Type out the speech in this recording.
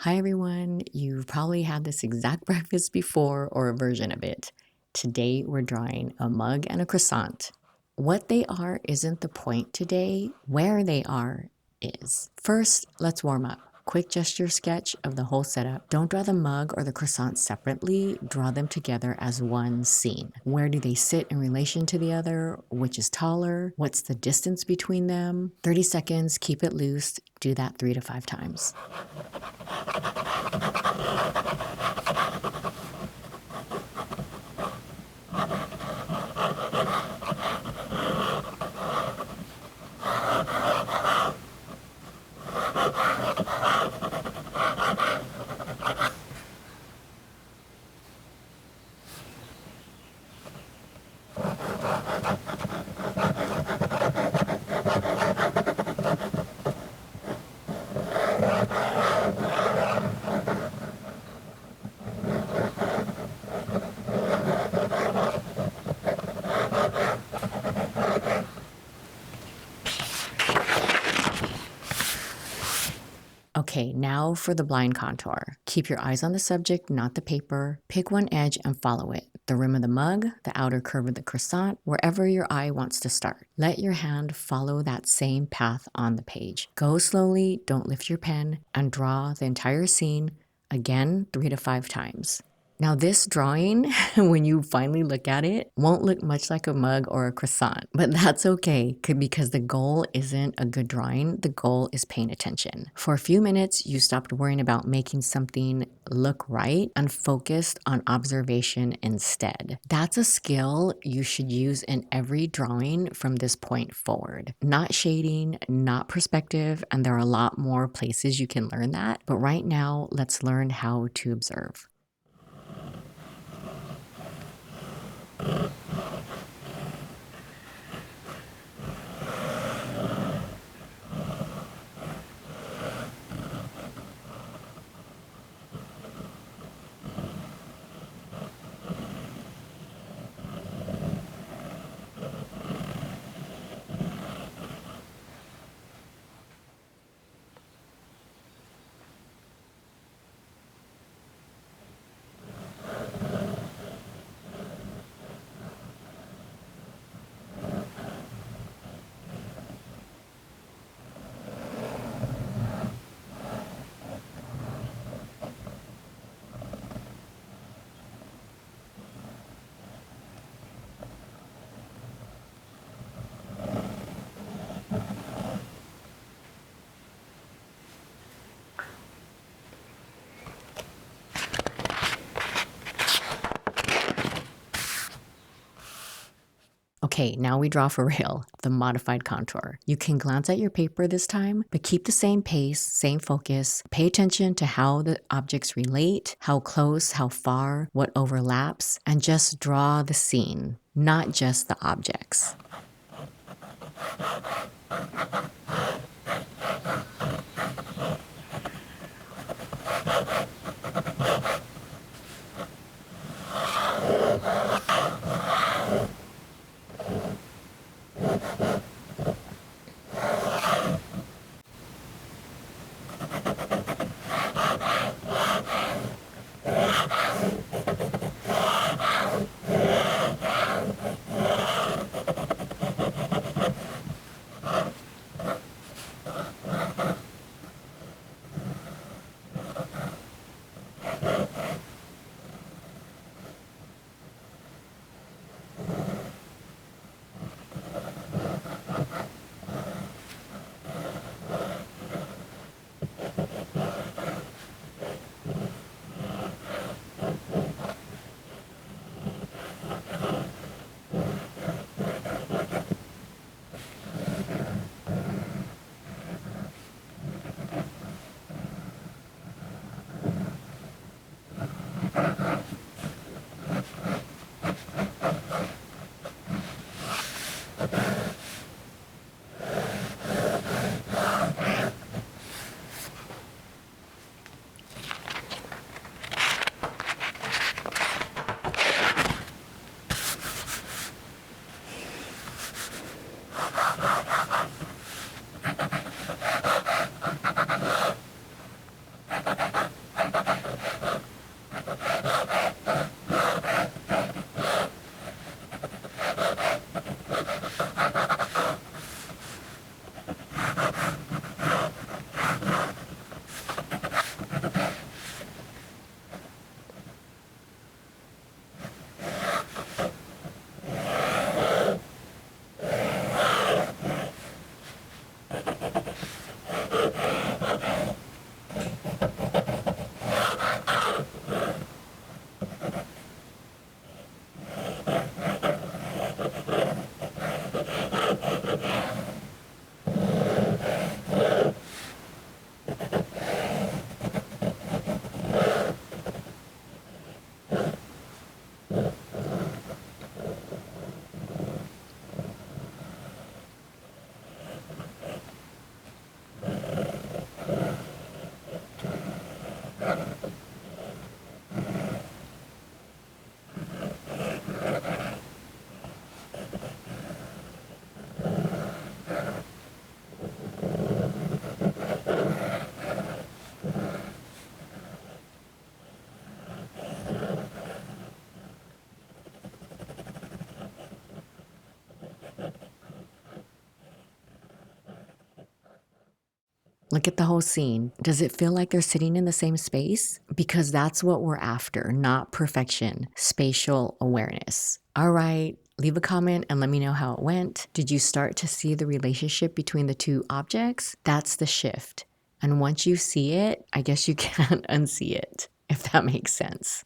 Hi everyone, you've probably had this exact breakfast before or a version of it. Today we're drawing a mug and a croissant. What they are isn't the point today, where they are is. First, let's warm up. Quick gesture sketch of the whole setup. Don't draw the mug or the croissant separately, draw them together as one scene. Where do they sit in relation to the other? Which is taller? What's the distance between them? 30 seconds, keep it loose, do that 3 to 5 times. Okay, now for the blind contour. Keep your eyes on the subject, not the paper. Pick one edge and follow it. The rim of the mug, the outer curve of the croissant, wherever your eye wants to start. Let your hand follow that same path on the page. Go slowly, don't lift your pen, and draw the entire scene, again 3 to 5 times. Now this drawing, when you finally look at it, won't look much like a mug or a croissant, but that's okay because the goal isn't a good drawing, the goal is paying attention. For a few minutes, you stopped worrying about making something look right and focused on observation instead. That's a skill you should use in every drawing from this point forward. Not shading, not perspective, and there are a lot more places you can learn that, but right now, let's learn how to observe. Okay, now we draw for real, the modified contour. You can glance at your paper this time, but keep the same pace, same focus. Pay attention to how the objects relate, how close, how far, what overlaps, and just draw the scene, not just the objects. Look at the whole scene. Does it feel like they're sitting in the same space? Because that's what we're after, not perfection, spatial awareness. All right, leave a comment and let me know how it went. Did you start to see the relationship between the two objects? That's the shift. And once you see it, I guess you can't unsee it, if that makes sense.